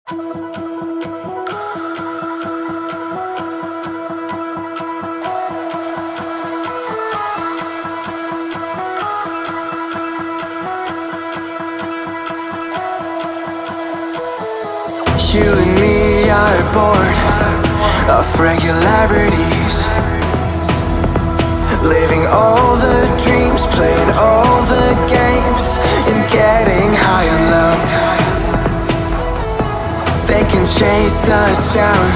You and me are bored of regularities, living all the dreams, playing all the games, and getting high on love. They can chase us down,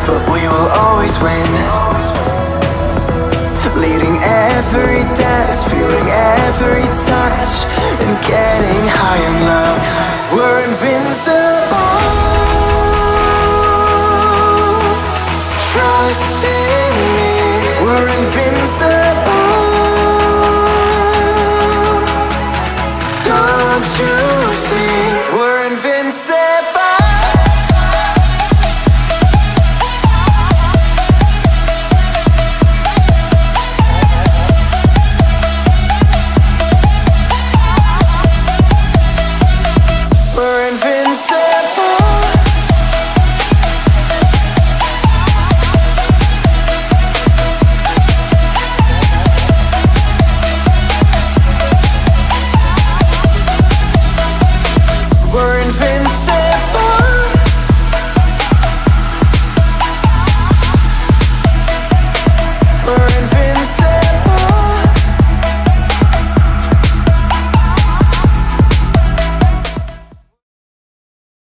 but we will always win. Leading every dance, feeling every touch, and getting high on love. We're invincible.